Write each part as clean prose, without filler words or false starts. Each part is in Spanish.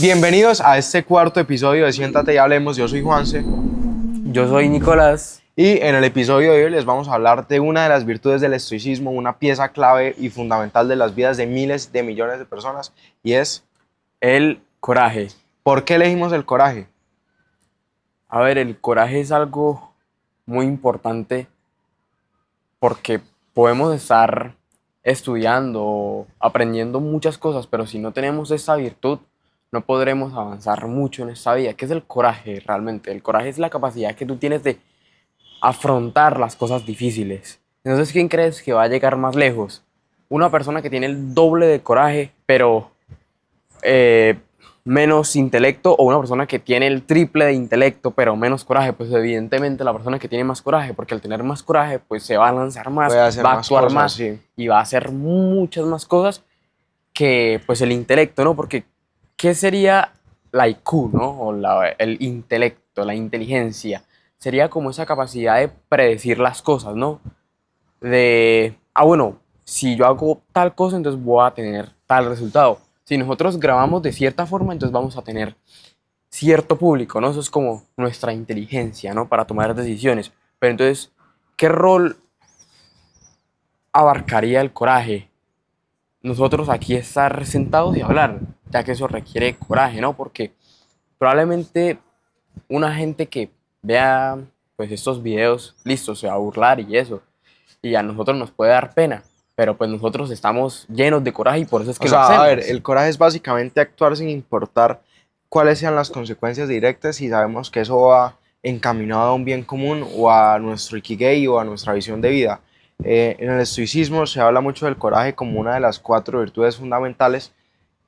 Bienvenidos a este cuarto episodio de Siéntate y Hablemos. Yo soy Juanse Yo soy Nicolás. y en el episodio de hoy les vamos a hablar de una de las virtudes del estoicismo, una pieza clave y fundamental de las vidas de miles de millones de personas, y es El coraje. ¿por qué elegimos el coraje? A ver, el coraje es algo muy importante porque podemos estar estudiando o aprendiendo muchas cosas, pero si no tenemos esa virtud, no podremos avanzar mucho en esta vida. ¿Qué es el coraje realmente? El coraje es la capacidad que tú tienes de afrontar las cosas difíciles. Entonces, ¿quién crees que va a llegar más lejos? Una persona que tiene el doble de coraje, pero eh, menos intelecto, o una persona que tiene el triple de intelecto, pero menos coraje. Pues evidentemente la persona que tiene más coraje, porque al tener más coraje, pues se va a lanzar más, Puede hacer va a más actuar cosas, más sí. y va a hacer muchas más cosas que pues el intelecto, ¿no? Porque ¿qué sería la IQ, ¿no? O el intelecto, la inteligencia? Sería como esa capacidad de predecir las cosas, ¿no? Bueno, si yo hago tal cosa, entonces voy a tener tal resultado. Si nosotros grabamos de cierta forma, entonces vamos a tener cierto público, ¿no? Eso es como nuestra inteligencia, ¿no? Para tomar decisiones. Pero entonces, ¿qué rol abarcaría el coraje? Nosotros aquí estar sentados y hablar, ya que eso requiere coraje, ¿no? Porque probablemente una gente que vea pues estos videos, listo, se va a burlar y eso, y a nosotros nos puede dar pena, pero pues nosotros estamos llenos de coraje y por eso es O que lo sea, a ver, hacemos. el coraje es básicamente actuar sin importar cuáles sean las consecuencias directas, y sabemos que eso va encaminado a un bien común o a nuestro ikigai o a nuestra visión de vida. En el estoicismo se habla mucho del coraje como una de las cuatro virtudes fundamentales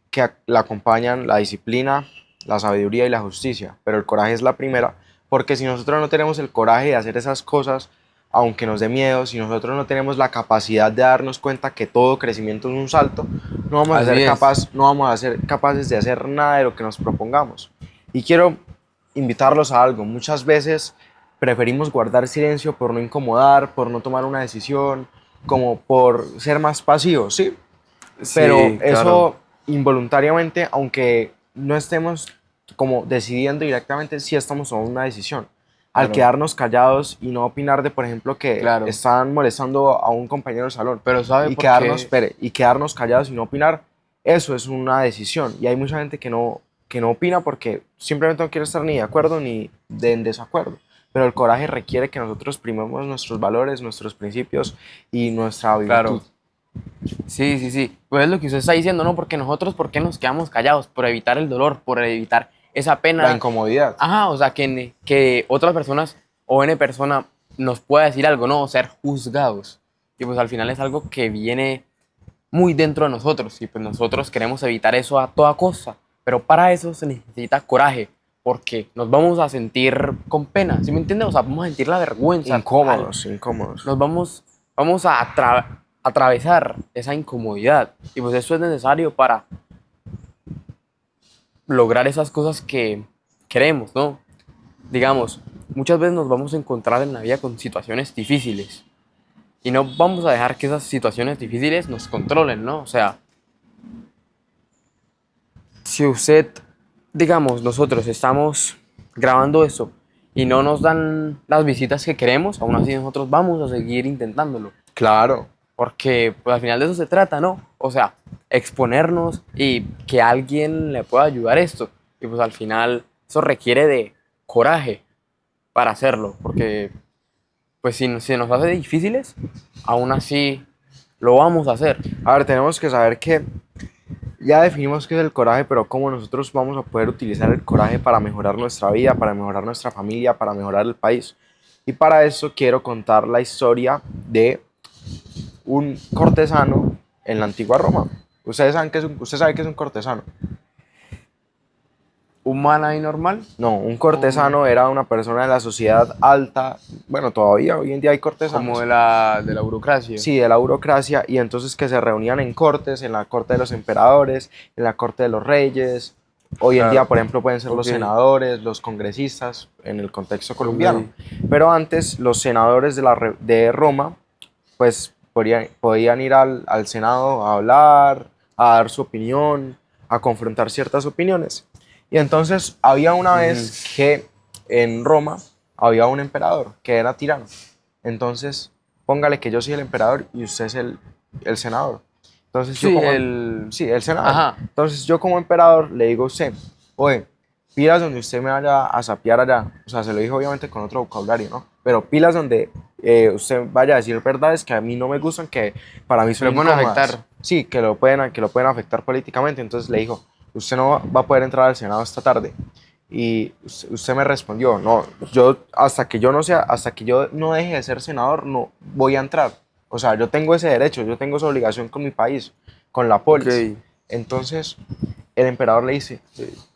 que la acompañan: la disciplina, la sabiduría y la justicia. Pero el coraje es la primera, porque si nosotros no tenemos el coraje de hacer esas cosas, aunque nos dé miedo, si nosotros no tenemos la capacidad de darnos cuenta que todo crecimiento es un salto, Así es. no vamos a ser capaces de hacer nada de lo que nos propongamos. Y quiero invitarlos a algo. Muchas veces preferimos guardar silencio por no incomodar, por no tomar una decisión, como por ser más pasivos, ¿sí? Pero Sí, claro, eso involuntariamente, aunque no estemos como decidiendo directamente, sí estamos tomando una decisión. Al claro, quedarnos callados y no opinar de, por ejemplo, que claro. están molestando a un compañero del salón, Pero ¿sabe por qué? y quedarnos callados y no opinar, eso es una decisión. Y hay mucha gente que no opina porque simplemente no quiere estar ni de acuerdo ni en desacuerdo. Pero el coraje requiere que nosotros primemos nuestros valores, nuestros principios y nuestra virtud. Claro. Sí, sí, sí. Pues es lo que usted está diciendo, ¿no? Porque nosotros, ¿por qué nos quedamos callados? Por evitar el dolor, por evitar esa La pena. incomodidad. Ajá, o sea, que otras personas o N persona nos pueda decir algo, ¿no? O ser juzgados. Y pues al final es algo que viene muy dentro de nosotros y pues nosotros queremos evitar eso a toda costa. Pero para eso se necesita coraje, porque nos vamos a sentir con pena, ¿sí me entiendes? O sea, vamos a sentir la vergüenza total. Incómodos, incómodos. Vamos a atravesar esa incomodidad. Y pues eso es necesario para lograr esas cosas que queremos, ¿no? Digamos, muchas veces nos vamos a encontrar en la vida con situaciones difíciles y no vamos a dejar que esas situaciones difíciles nos controlen, ¿no? O sea, si usted, digamos, nosotros estamos grabando esto y no nos dan las visitas que queremos, aún así nosotros vamos a seguir intentándolo. Claro. Porque pues al final de eso se trata, ¿no? O sea, exponernos y que alguien le pueda ayudar esto. Y pues al final eso requiere de coraje para hacerlo, porque pues si se nos hace difíciles, aún así lo vamos a hacer. A ver, tenemos que saber que ya definimos qué es el coraje, pero cómo nosotros vamos a poder utilizar el coraje para mejorar nuestra vida, para mejorar nuestra familia, para mejorar el país. Y para eso quiero contar la historia de un cortesano en la antigua Roma. Usted sabe que es un cortesano. Humana y normal. No, un Un- cortesano era una persona de la sociedad alta. Bueno, todavía hoy en día hay Como cortesanos. de la burocracia. Sí, de la burocracia, y entonces que se reunían en cortes, en la corte de los emperadores, en la corte de los reyes. Hoy en día, Claro. por ejemplo, pueden ser los Ok, senadores, los congresistas, en el contexto colombiano. ok. Pero antes, los senadores de Roma, pues podían ir al Senado a hablar, a dar su opinión, a confrontar ciertas opiniones. Y entonces había una vez que en Roma había un emperador que era tirano. Entonces, póngale que yo soy el emperador y usted es el senador. Entonces yo Sí, como, el... sí, el senador. Ajá. Entonces yo como emperador le digo a usted, oye, pilas donde usted me vaya a sapear allá. O sea, se lo dijo obviamente con otro vocabulario, ¿no? Pero pilas donde usted vaya a decir verdades que a mí no me gustan, que para mí Que son lo pueden incómodas. afectar. Sí, que lo pueden afectar políticamente. Entonces le dijo, usted no va a poder entrar al Senado esta tarde. Y usted me respondió, no, yo hasta que yo no sea, hasta que yo no deje de ser senador, no voy a entrar. O sea, yo tengo ese derecho, yo tengo esa obligación con mi país, con la Ok. polis. Entonces, el emperador le dice,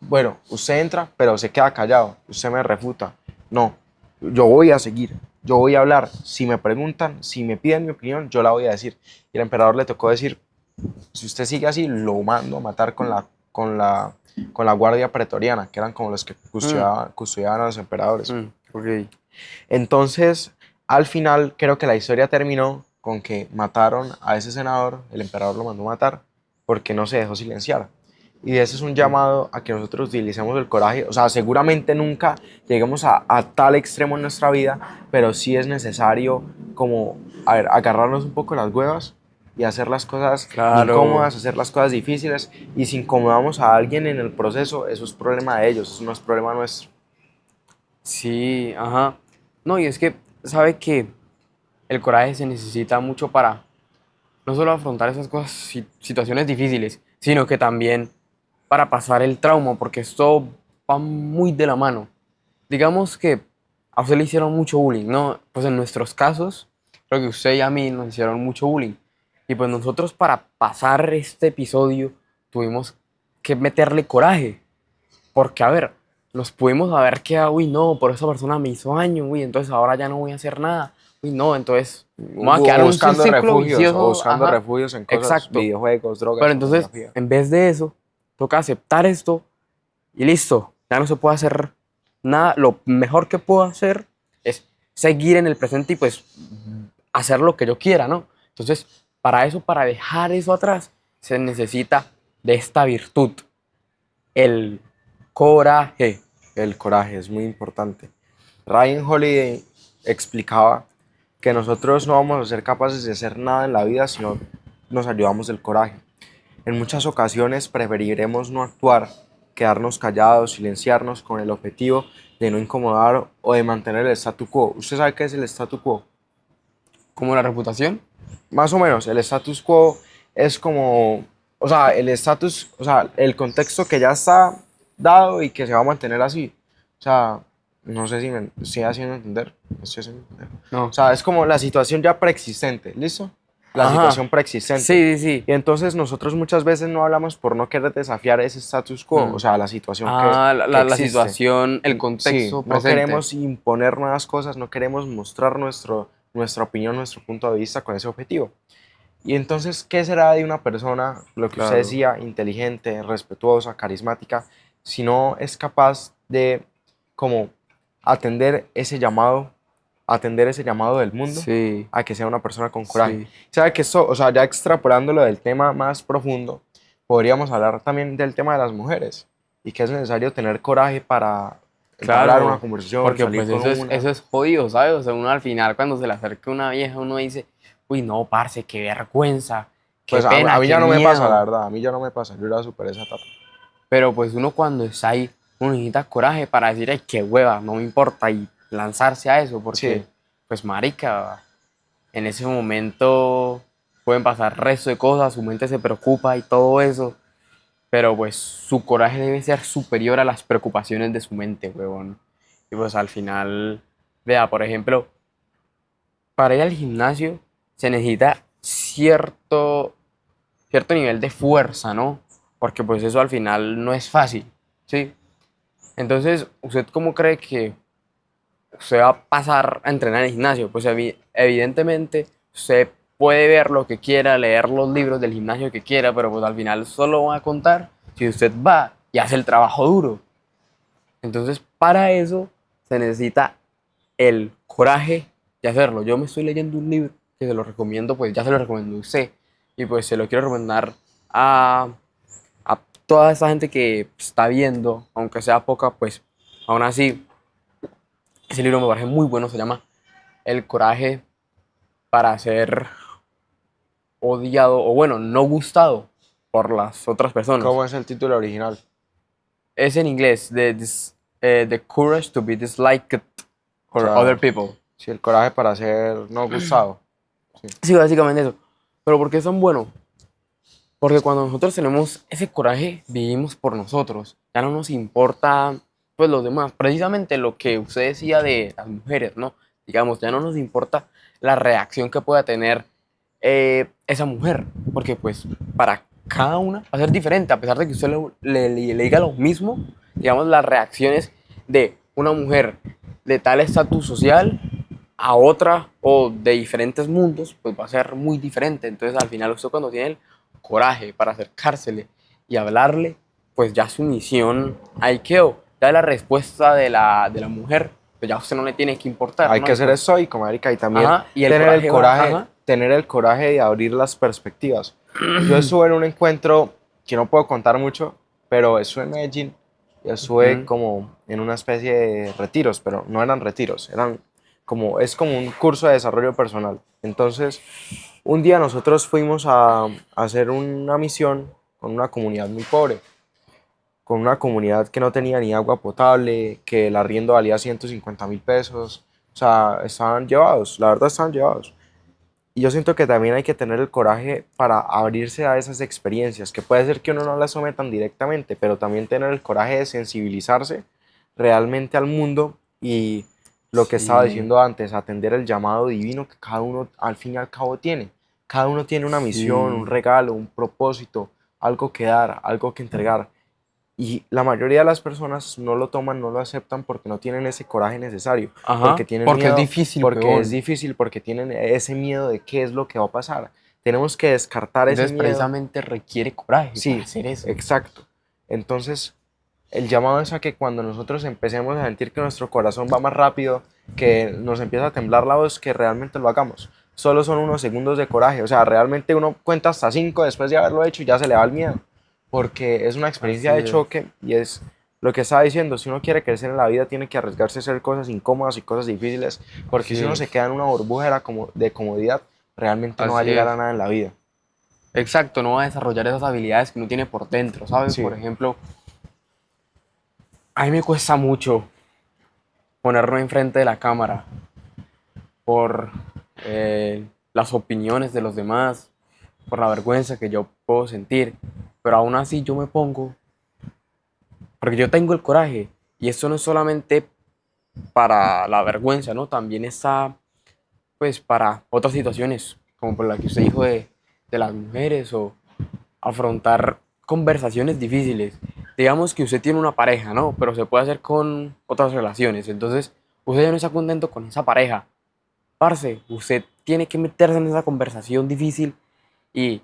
bueno, usted entra, pero se queda callado, usted me refuta. No, yo voy a seguir, yo voy a hablar. Si me preguntan, si me piden mi opinión, yo la voy a decir. Y el emperador le tocó decir, si usted sigue así, lo mando a matar con la guardia pretoriana, que eran como los que Mm, custodiaban a los emperadores. ok. Entonces, al final, creo que la historia terminó con que mataron a ese senador, el emperador lo mandó a matar porque no se dejó silenciar. Y ese es un Mm. llamado a que nosotros utilicemos el coraje. O sea, seguramente nunca lleguemos a tal extremo en nuestra vida, pero sí es necesario como, a ver, agarrarnos un poco las huevas y hacer las cosas Claro. incómodas, hacer las cosas difíciles. Y si incomodamos a alguien en el proceso, eso es problema de ellos, eso no es problema nuestro. Sí, ajá. No, y es que, ¿sabe que el coraje se necesita mucho para no solo afrontar esas cosas, situaciones difíciles, sino que también para pasar el trauma, porque esto va muy de la mano? Digamos que a usted le hicieron mucho bullying, ¿no? Pues en nuestros casos, creo que usted y a mí nos hicieron mucho bullying. Y pues nosotros para pasar este episodio tuvimos que meterle coraje. Porque, a ver, nos pudimos haber quedado, uy, no, por esa persona me hizo daño, uy, entonces ahora ya no voy a hacer nada. Uy, no, entonces me voy a quedar en un Buscando círculo refugios o vicioso, buscando ajá, refugios en cosas, exacto. videojuegos, Pero drogas, entonces, pornografía. en vez de eso, toca aceptar esto y listo, ya no se puede hacer nada. Lo mejor que puedo hacer es seguir en el presente y pues hacer lo que yo quiera, ¿no? Entonces, para eso, para dejar eso atrás, se necesita de esta virtud, el coraje. El coraje es muy importante. Ryan Holiday explicaba que nosotros no vamos a ser capaces de hacer nada en la vida si no nos ayudamos del coraje. En muchas ocasiones preferiremos no actuar, quedarnos callados, silenciarnos con el objetivo de no incomodar o de mantener el statu quo. ¿Usted sabe qué es el statu quo? Como la reputación. Más o menos, el status quo es como, o sea, el estatus, o sea, el contexto que ya está dado y que se va a mantener así. O sea, no sé si me estoy haciendo entender. ¿Me estoy haciendo entender? O No. sea, es como la situación ya preexistente, ¿listo? La Ajá. situación preexistente. Sí, sí, sí. Y entonces nosotros muchas veces no hablamos por no querer desafiar ese status quo, o Mm. sea, la situación Ah, que la existe. situación, el Sí, contexto no presente. queremos imponer nuevas cosas, no queremos mostrar nuestra opinión, nuestro punto de vista con ese objetivo. Y entonces, ¿qué será de una persona, lo que usted Claro. decía, inteligente, respetuosa, carismática, si no es capaz de como atender ese llamado, atender ese llamado del mundo Sí, a que sea una persona con coraje? sí. Sabe que esto, o sea, ya extrapolándolo del tema más profundo, podríamos hablar también del tema de las mujeres y que es necesario tener coraje para entablar una Claro. conversación, Porque salir pues con eso una. es jodido, ¿sabes? O sea, uno al final cuando se le acerca una vieja, uno dice, uy, no, parce, qué vergüenza, qué Pues a pena, mí qué ya no me pasa, la miedo. verdad, a mí ya no me pasa, yo ya superé esa etapa. Pero pues uno cuando está ahí, uno necesita coraje para decir, ay, qué hueva, no me importa, y lanzarse a eso, Sí, porque, pues, marica, en ese momento pueden pasar resto de cosas, su mente se preocupa y todo eso, pero pues su coraje debe ser superior a las preocupaciones de su mente, huevón. Y pues al final, vea, por ejemplo, para ir al gimnasio se necesita cierto nivel de fuerza, ¿no? Porque pues eso al final no es fácil, ¿sí? Entonces, ¿usted cómo cree que usted va a pasar a entrenar en el gimnasio? Pues evidentemente usted puede ver lo que quiera, leer los libros del gimnasio que quiera, pero pues al final solo va a contar si usted va y hace el trabajo duro. Entonces, para eso se necesita el coraje de hacerlo. Yo me estoy leyendo un libro que se lo recomiendo, pues ya se lo recomiendo a usted. Y pues se lo quiero recomendar a, a toda esa gente que está viendo, aunque sea poca, pues aún así, ese libro me parece muy bueno, se llama El coraje para ser odiado, o bueno, no gustado por las otras personas. ¿Cómo es el título original? Es en inglés, The Courage to be Disliked O for sea, Other People. si el coraje para ser no gustado. Sí. Sí, básicamente eso. Pero ¿por qué es tan bueno? Porque cuando nosotros tenemos ese coraje, vivimos por nosotros. Ya no nos importa, pues, los demás. Precisamente lo que usted decía de las mujeres, ¿no? Digamos, ya no nos importa la reacción que pueda tener esa mujer. Porque, pues, para cada una va a ser diferente. A pesar de que usted le diga lo mismo, digamos, las reacciones de una mujer de tal estatus social a otra o de diferentes mundos, pues va a ser muy diferente. Entonces, al final, usted cuando tiene el coraje para acercársele y hablarle, pues ya su misión ahí quedó. Ya la respuesta de la mujer, pues ya a usted no le tiene que importar, Hay ¿no? que Y ser pues, estoico, marica, y también ajá, y el coraje va, ajá. tener el coraje de abrir las perspectivas. Yo estuve en un encuentro que no puedo contar mucho, pero estuve en Medellín y estuve Ujú. como en una especie de retiros, pero no eran retiros, eran como, es como un curso de desarrollo personal. Entonces, un día nosotros fuimos a hacer una misión con una comunidad muy pobre, con una comunidad que no tenía ni agua potable, que el arriendo valía 150.000 pesos. O sea, estaban llevados, la verdad estaban llevados. Y yo siento que también hay que tener el coraje para abrirse a esas experiencias, que puede ser que uno no las sometan directamente, pero también tener el coraje de sensibilizarse realmente al mundo y lo que estaba Sí, diciendo antes, atender el llamado divino que cada uno al fin y al cabo tiene. Cada uno tiene una misión, un sí. regalo, un propósito, algo que dar, algo que entregar. Y la mayoría de las personas no lo toman, no lo aceptan porque no tienen ese coraje necesario, porque Ajá, tienen porque es miedo, difícil, porque es peón. difícil, porque tienen ese miedo de qué es lo que va a pasar. Tenemos que descartar ese Entonces, miedo. precisamente requiere coraje para Sí, hacer eso. exacto. Entonces, el llamado es a que cuando nosotros empecemos a sentir que nuestro corazón va más rápido, que nos empieza a temblar la voz, que realmente lo hagamos. Solo son unos segundos de coraje, o sea, realmente uno cuenta hasta 5 después de haberlo hecho y ya se le va el miedo, porque es una experiencia Así de es. choque y es lo que estaba diciendo, si uno quiere crecer en la vida tiene que arriesgarse a hacer cosas incómodas y cosas difíciles, porque Así si uno se es. queda en una burbuja de comodidad, realmente no va a Así llegar a es. nada en la vida. Exacto, no va a desarrollar esas habilidades que uno tiene por dentro, ¿sabes? Sí, Por ejemplo, a mí me cuesta mucho ponerme enfrente de la cámara por las opiniones de los demás, por la vergüenza que yo puedo sentir, pero aún así yo me pongo, porque yo tengo el coraje, y esto no es solamente para la vergüenza, ¿no? También está, pues, para otras situaciones, como por la que usted dijo de las mujeres, o afrontar conversaciones difíciles. Digamos que usted tiene una pareja, ¿no? Pero se puede hacer con otras relaciones, entonces usted ya no está contento con esa pareja. Parce, usted tiene que meterse en esa conversación difícil y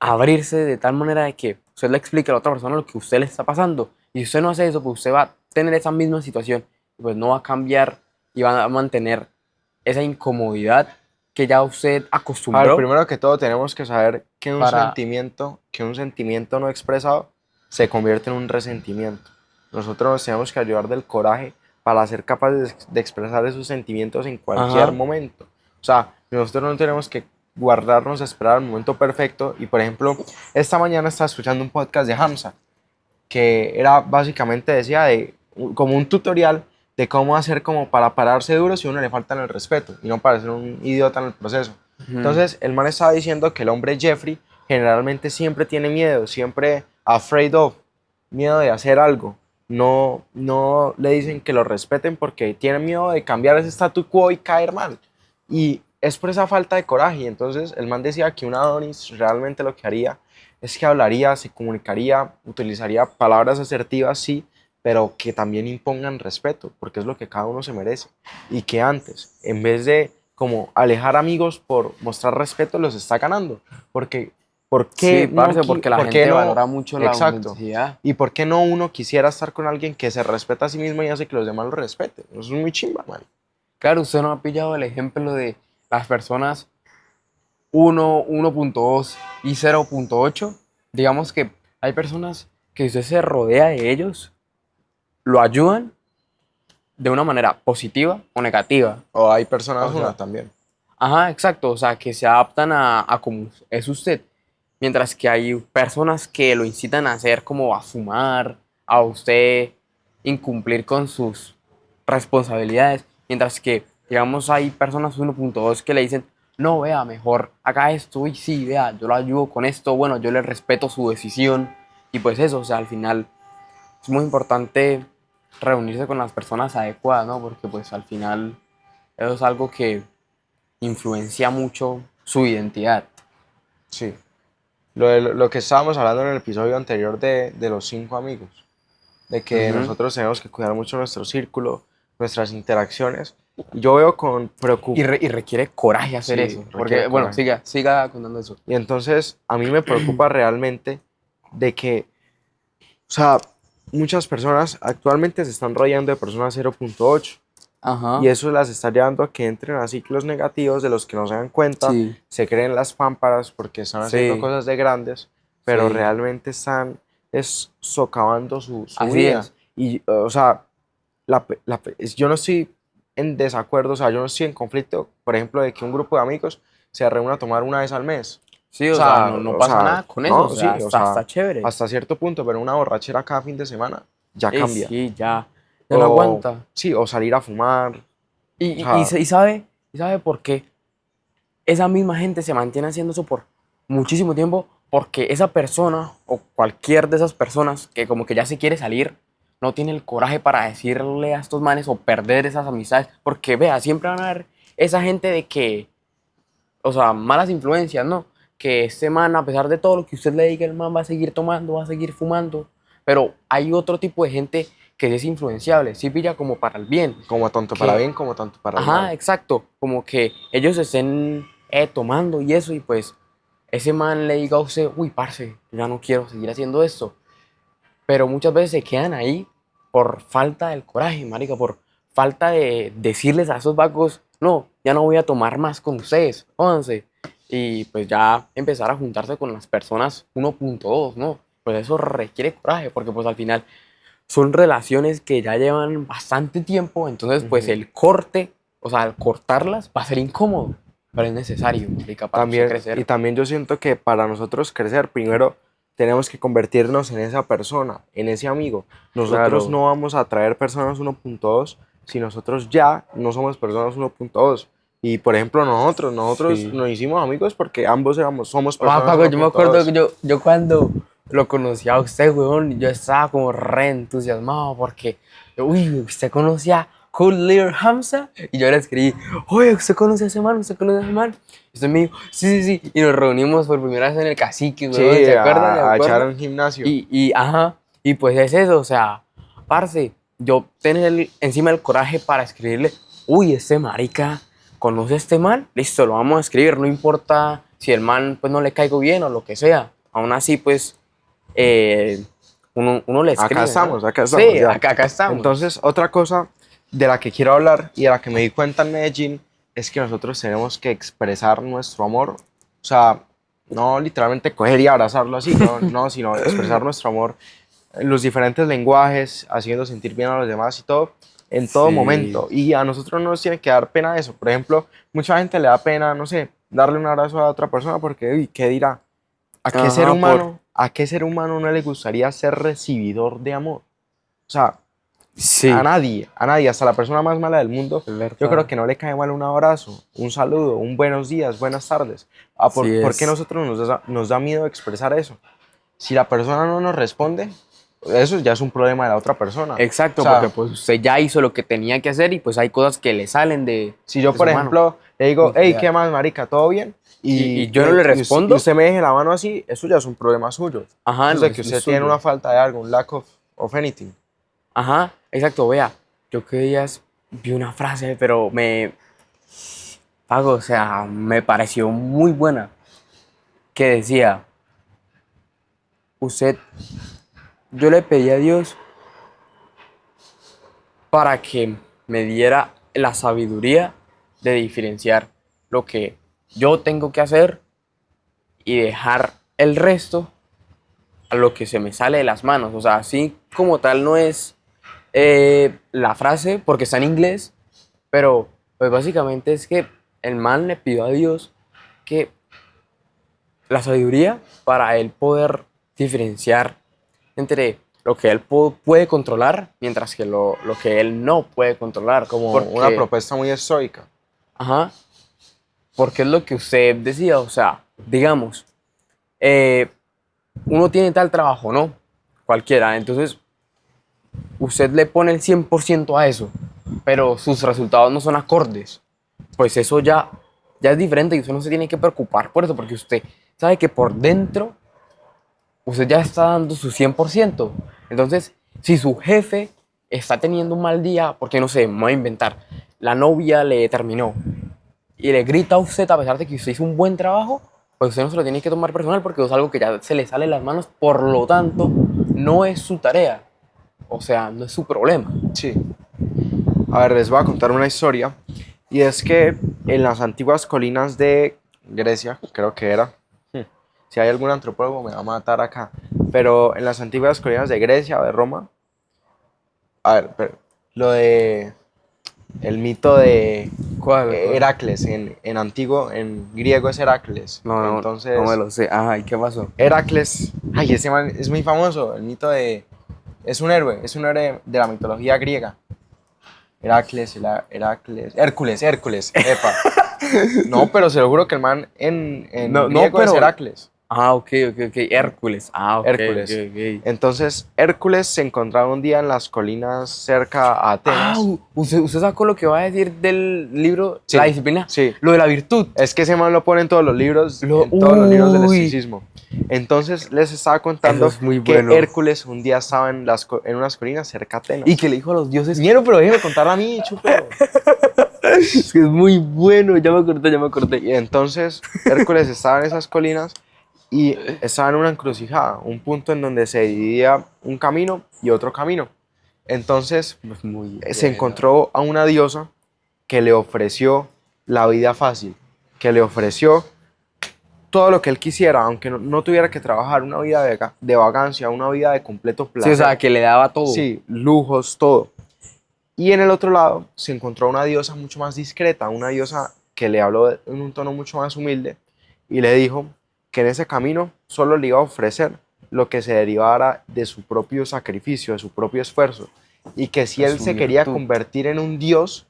abrirse de tal manera de que usted le explique a la otra persona lo que a usted le está pasando. Y si usted no hace eso, pues usted va a tener esa misma situación y pues no va a cambiar y va a mantener esa incomodidad que ya usted a ver, acostumbró primero que todo tenemos que saber para... que un sentimiento no expresado se convierte en un resentimiento. Nosotros nos tenemos que ayudar del coraje para ser capaces de expresar esos sentimientos en cualquier Ajá. momento. O sea, nosotros no tenemos que guardarnos a esperar el momento perfecto. Y por ejemplo, esta mañana estaba escuchando un podcast de Hamza que era básicamente decía como un tutorial de cómo hacer como para pararse duro si a uno le falta el respeto y no parecer un idiota en el proceso. Ujú. Entonces, el man estaba diciendo que el hombre Jeffrey generalmente siempre tiene miedo, siempre afraid of, miedo de hacer algo. No le dicen que lo respeten porque tienen miedo de cambiar ese statu quo y caer mal. Y es por esa falta de coraje. Y entonces el man decía que un Adonis realmente lo que haría es que hablaría, se comunicaría, utilizaría palabras asertivas, sí, pero que también impongan respeto, porque es lo que cada uno se merece. Y que antes, en vez de como alejar amigos por mostrar respeto, los está ganando. Porque, ¿por Sí, qué no? parce, porque la ¿Por qué gente no? valora mucho la Exacto. autenticidad. ¿Y por qué no uno quisiera estar con alguien que se respeta a sí mismo y hace que los demás lo respeten? Eso es muy chimba, man. Claro, usted no ha pillado el ejemplo de las personas 1, 1.2 y 0.8. Digamos que hay personas que usted se rodea de ellos, lo ayudan de una manera positiva o negativa. O hay personas, O sea, también. ajá, exacto, o sea, que se adaptan a como es usted. Mientras que hay personas que lo incitan a hacer como a fumar, a usted incumplir con sus responsabilidades. Mientras que, digamos, hay personas 1.2 que le dicen, no, vea, mejor haga esto y sí, vea, yo lo ayudo con esto, bueno, yo le respeto su decisión. Y pues eso, o sea, al final es muy importante reunirse con las personas adecuadas, ¿no? Porque pues al final eso es algo que influencia mucho su identidad. Sí. Lo que estábamos hablando en el episodio anterior de los 5 amigos, de que Ujú. nosotros tenemos que cuidar mucho nuestro círculo, nuestras interacciones. Y yo veo con preocupación, Y requiere coraje hacer sí, eso. requiere Porque, bueno, coraje. siga contando eso. Y entonces a mí me preocupa realmente de que, o sea, muchas personas actualmente se están rodeando de personas 0.8 y Ajá, eso las está llevando a que entren a ciclos negativos de los que no se dan cuenta, sí, se creen las pámparas porque están haciendo sí, cosas de grandes, pero sí. realmente están socavando su Así vida. es. Y, o sea, yo no estoy en desacuerdo, o sea, yo no estoy en conflicto, por ejemplo, de que un grupo de amigos se reúna a tomar una vez al mes. Sí, o sea, no, no O pasa sea, nada con eso. O no, sea, sí, o sea, está chévere. hasta cierto punto, pero una borrachera cada fin de semana ya Y cambia. sí, ya no O, aguanta. sí, o salir a fumar, o sea, Y sabe por qué esa misma gente se mantiene haciendo eso por muchísimo tiempo, porque esa persona o cualquier de esas personas que como que ya se quiere salir, no tiene el coraje para decirle a estos manes o perder esas amistades, porque vea, siempre van a haber esa gente de que, o sea, malas influencias, ¿no? Que este man, a pesar de todo lo que usted le diga, el man va a seguir tomando, va a seguir fumando, pero hay otro tipo de gente que es influenciable, sí pilla como para el bien, como tanto para que bien como tanto para el ajá, mal. exacto. Como que ellos estén tomando y eso, y pues ese man le diga a usted, uy, parce, yo ya no quiero seguir haciendo esto. Pero muchas veces se quedan ahí por falta del coraje, marica, por falta de decirles a esos vagos, no, ya no voy a tomar más con ustedes, jódanse. Y pues ya empezar a juntarse con las personas 1.2, ¿no? Pues eso requiere coraje, porque pues al final son relaciones que ya llevan bastante tiempo, entonces pues Ujú. el corte, o sea, al cortarlas va a ser incómodo, pero es necesario, marica, para usted Y crecer. también yo siento que para nosotros crecer, primero tenemos que convertirnos en esa persona, en ese amigo. Nosotros Claro, no vamos a atraer personas 1.2 si nosotros ya no somos personas 1.2. Y por ejemplo, nosotros sí. nos hicimos amigos porque ambos somos Ah, personas Paco, yo me acuerdo que 1.2. yo cuando lo conocí a usted, weón, yo estaba como re entusiasmado porque, uy, usted conocía Cool Little Hamza y yo le escribí, oye, ¿usted conoce a ese man? ¿Usted conoce a ese man? Y usted me dijo, sí, sí, sí, y nos reunimos por primera vez en el cacique, weón, Sí, ¿se acuerda? ¿Se a echar acuerda? un gimnasio. Ajá, y pues es eso, o sea, parce, yo tener encima el coraje para escribirle, uy, este marica conoce a este man, listo, lo vamos a escribir, no importa si el man pues no le caigo bien o lo que sea, aún así pues eh, uno le escribe, ¿no? Acá estamos Sí, ya. acá estamos. Entonces, otra cosa de la que quiero hablar y de la que me di cuenta en Medellín es que nosotros tenemos que expresar nuestro amor. O sea, no literalmente coger y abrazarlo así, no, sino expresar nuestro amor en los diferentes lenguajes, haciendo sentir bien a los demás y todo, en todo Sí, momento. Y a nosotros no nos tiene que dar pena eso. Por ejemplo, mucha gente le da pena, no sé, darle un abrazo a otra persona porque, uy, ¿qué dirá? ajá, A qué ser humano no le gustaría ser recibidor de amor? O sea, sí, a nadie, hasta la persona más mala del mundo, es yo creo verdad, que no le cae mal un abrazo, un saludo, un buenos días, buenas tardes. sí Por qué es. nosotros nos da miedo expresar eso? Si la persona no nos responde, eso ya es un problema de la otra persona. O Exacto, porque sea, pues usted ya hizo lo que tenía que hacer y pues hay cosas que le salen si yo, de por su mano. ejemplo, le digo, Uf, hey, vea. ¿qué más, marica? ¿Todo bien? Y yo no le Y respondo, usted me deje la mano así, eso ya es un problema suyo. ajá, Eso es no de es, que no es usted tiene suyo. una falta de algo, un lack of anything. Ajá, exacto, vea. Yo que días vi una frase, pero Pago, o sea, me pareció muy buena, que decía, usted, yo le pedí a Dios para que me diera la sabiduría de diferenciar lo que yo tengo que hacer y dejar el resto a lo que se me sale de las manos. O sea, así como tal no es la frase porque está en inglés, pero pues básicamente es que el man le pidió a Dios que la sabiduría para él poder diferenciar entre lo que él puede controlar mientras que lo que él no puede controlar. Como una Porque, propuesta muy estoica. ajá, porque es lo que usted decía, o sea, digamos, eh, uno tiene tal trabajo, ¿no? Cualquiera, entonces usted le pone el 100% a eso, pero sus resultados no son acordes, pues eso ya es diferente y usted no se tiene que preocupar por eso, porque usted sabe que por dentro usted ya está dando su 100%. Entonces, si su jefe está teniendo un mal día, porque no sé, me voy a inventar, la novia le terminó y le grita a usted a pesar de que usted hizo un buen trabajo, pues usted no se lo tiene que tomar personal porque es algo que ya se le sale de las manos, por lo tanto, no es su tarea, o sea, no es su problema. Sí. A ver, les voy a contar una historia. Y es que en las antiguas colinas de Grecia, creo que era, si hay algún antropólogo me va a matar acá, pero en las antiguas colinas de Grecia o de Roma, a ver, lo de el mito de ¿Cuál? Heracles, en antiguo, en griego es Heracles. No me Entonces, lo sé. Ajá, ¿y qué pasó? Heracles, ay, ese man es muy famoso, el mito de, es un héroe de la mitología griega. Heracles, Heracles, Hércules, epa. No, pero se lo juro que el man en No, no, griego es pero. Heracles. Ah, ok. Hércules. Ah, Hércules. ok. Entonces, Hércules se encontraba un día en las colinas cerca a Ah, Atenas. usted sacó lo que va a decir del libro, la Sí, disciplina, sí. lo de la virtud. Es que ese man lo pone en todos los libros, en todos los libros del Uy, estoicismo. Entonces, les estaba eso contando es muy que bueno. Hércules un día estaba en unas colinas cerca a Y Atenas. que le dijo a los dioses. Ñero, pero déjeme contar a mí, chúpelo. Es que es muy bueno, ya me acordé. Y entonces, Hércules estaba en esas colinas y estaba en una encrucijada, un punto en donde se dividía un camino y otro camino. Entonces Es muy se bueno. encontró a una diosa que le ofreció la vida fácil, que le ofreció todo lo que él quisiera, aunque no tuviera que trabajar, una vida de vagancia, una vida de completo Sí, o sea, placer. que le daba todo. Sí, lujos, todo. Y en el otro lado se encontró una diosa mucho más discreta, una diosa que le habló en un tono mucho más humilde y le dijo que en ese camino solo le iba a ofrecer lo que se derivara de su propio sacrificio, de su propio esfuerzo, y que si Es él su se quería virtud. convertir en un dios,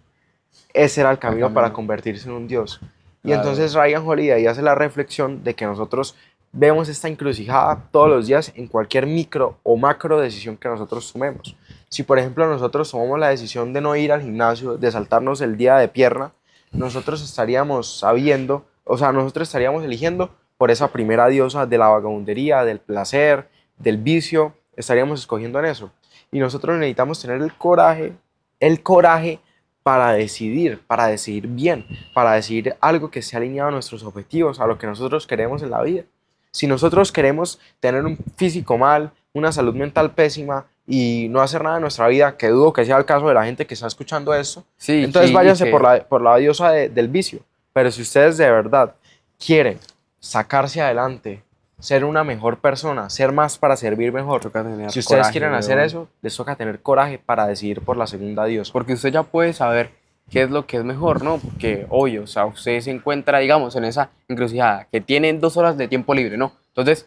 ese era el El camino para camino. convertirse en un dios. Y Claro. entonces Ryan Holiday hace la reflexión de que nosotros vemos esta encrucijada todos los días en cualquier micro o macro decisión que nosotros tomemos. Si por ejemplo nosotros tomamos la decisión de no ir al gimnasio, de saltarnos el día de pierna, nosotros estaríamos sabiendo, o sea, nosotros estaríamos eligiendo por esa primera diosa de la vagabundería, del placer, del vicio, estaríamos escogiendo en eso. Y nosotros necesitamos tener el coraje para decidir bien, para decidir algo que esté alineado a nuestros objetivos, a lo que nosotros queremos en la vida. Si nosotros queremos tener un físico mal, una salud mental pésima y no hacer nada en nuestra vida, que dudo que sea el caso de la gente que está escuchando esto, Sí, entonces y váyanse que por la diosa del vicio. Pero si ustedes de verdad quieren sacarse adelante, ser una mejor persona, ser más para servir mejor, toca tener si ustedes coraje, quieren hacer weón. eso, les toca tener coraje para decidir por la segunda diosa. Porque usted ya puede saber qué es lo que es mejor, ¿no? Porque, obvio, o sea, usted se encuentra, digamos, en esa encrucijada, que tiene 2 horas de tiempo libre, ¿no? Entonces,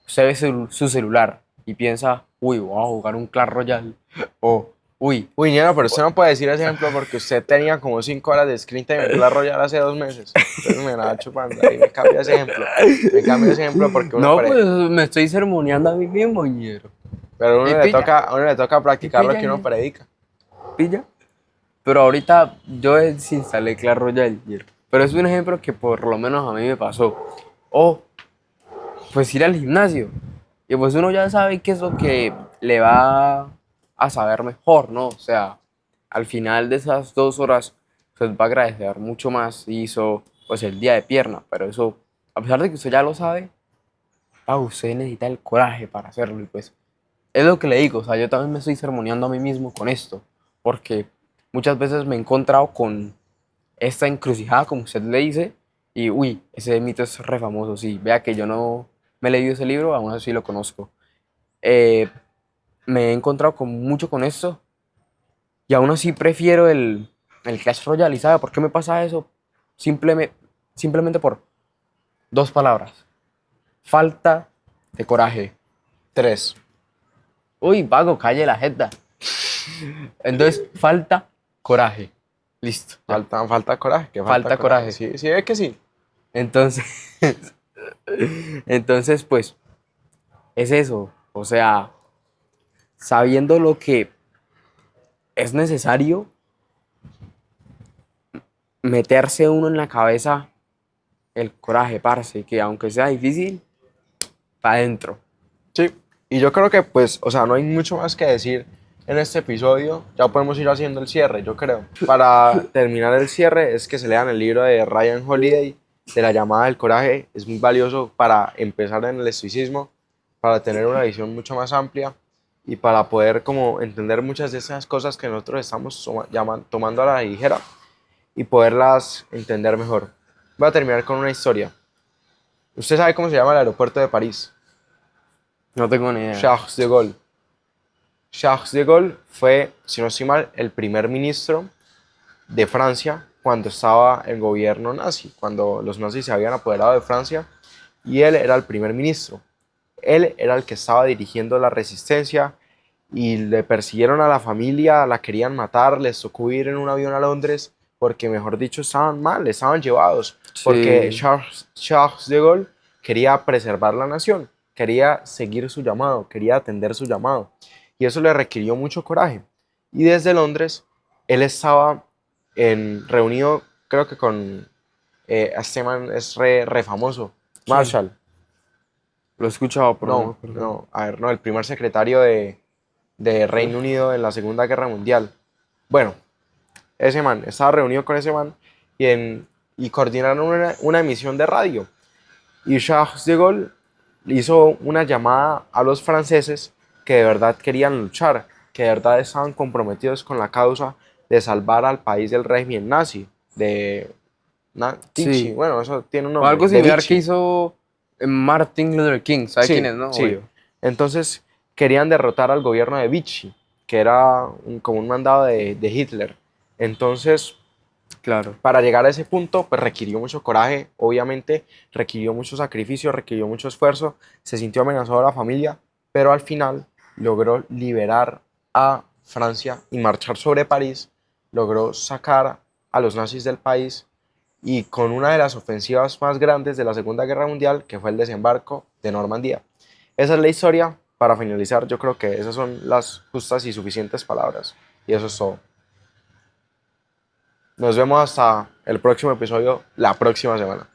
usted ve su celular y piensa, uy, voy a jugar un Clash Royale. O, uy, Uy, Ñero, pero usted no puede decir ese ejemplo porque usted tenía como 5 horas de screen time en Clash Royale hace 2 meses. Entonces me la chupando ahí, me cambia ese ejemplo. Me cambia ese ejemplo porque no, pues me estoy sermoneando a mí mismo, ñero. pero ¿Y pilla? a uno le toca ¿Y practicar lo pilla? que uno predica. ¿Pilla? Pero ahorita yo desinstalé Clash Royale, ñero. Pero es un ejemplo que por lo menos a mí me pasó. O, pues ir al gimnasio. Y pues uno ya sabe qué es lo que le va a saber mejor, ¿no? O sea, al final de esas 2 horas, pues va a agradecer mucho más si hizo pues el día de pierna. Pero eso, a pesar de que usted ya lo sabe, usted necesita el coraje para hacerlo. Y pues es lo que le digo, o sea, yo también me estoy sermoneando a mí mismo con esto. Porque muchas veces me he encontrado con esta encrucijada, como usted le dice, y uy, ese mito es re famoso, sí. Vea que yo no me he leído ese libro, aún así lo conozco. eh, me he encontrado mucho con esto y aún así prefiero el Clash Royale. ¿Y sabe por qué me pasa eso? Simplemente por dos palabras. Falta de coraje. 3. Uy, vago, calle la jeta. Entonces, falta coraje. Listo, ya. Falta coraje, que falta Falta coraje. coraje. Sí, sí, es que sí. Entonces, entonces, pues, es eso. O sea, sabiendo lo que es necesario, meterse uno en la cabeza el coraje, parce, que aunque sea difícil, para adentro. Sí, y yo creo que pues, o sea, no hay mucho más que decir en este episodio, ya podemos ir haciendo el cierre, yo creo. Para terminar el cierre es que se lean el libro de Ryan Holiday, de la llamada del coraje, es muy valioso para empezar en el estoicismo, para tener una visión mucho más amplia y para poder como entender muchas de esas cosas que nosotros estamos tomando a la ligera y poderlas entender mejor. Voy a terminar con una historia. ¿Usted sabe cómo se llama el aeropuerto de París? No tengo ni idea. Charles de Gaulle. Charles de Gaulle fue, si no estoy mal, el primer ministro de Francia cuando estaba el gobierno nazi, cuando los nazis se habían apoderado de Francia y él era el primer ministro. Él era el que estaba dirigiendo la resistencia y le persiguieron a la familia, la querían matar, les tocó ir en un avión a Londres porque, mejor dicho, estaban mal, estaban llevados, porque Sí, Charles de Gaulle quería preservar la nación, quería seguir su llamado, quería atender su llamado, y eso le requirió mucho coraje. Y desde Londres, él estaba reunido, creo que con, este man es re famoso, ¿quién? Marshall. Lo he escuchado, pero no me No, acuerdo. no, a ver, no, el primer secretario de Reino Unido en la Segunda Guerra Mundial. Bueno, ese man, estaba reunido con ese man y coordinaron una emisión de radio. Y Charles de Gaulle hizo una llamada a los franceses que de verdad querían luchar, que de verdad estaban comprometidos con la causa de salvar al país del régimen nazi, de Vichy, Sí. bueno, eso tiene un O nombre, algo de similar que Vichy. hizo Martin Luther King. ¿Sabe quién Sí, es, no? sí. Obvio. Entonces querían derrotar al gobierno de Vichy, que era como un mandado de Hitler. Entonces, Claro. para llegar a ese punto, pues requirió mucho coraje, obviamente, requirió mucho sacrificio, requirió mucho esfuerzo, se sintió amenazado a la familia, pero al final logró liberar a Francia y marchar sobre París, logró sacar a los nazis del país y con una de las ofensivas más grandes de la Segunda Guerra Mundial, que fue el desembarco de Normandía. Esa es la historia. Para finalizar, yo creo que esas son las justas y suficientes palabras. Y eso es todo. Nos vemos hasta el próximo episodio, la próxima semana.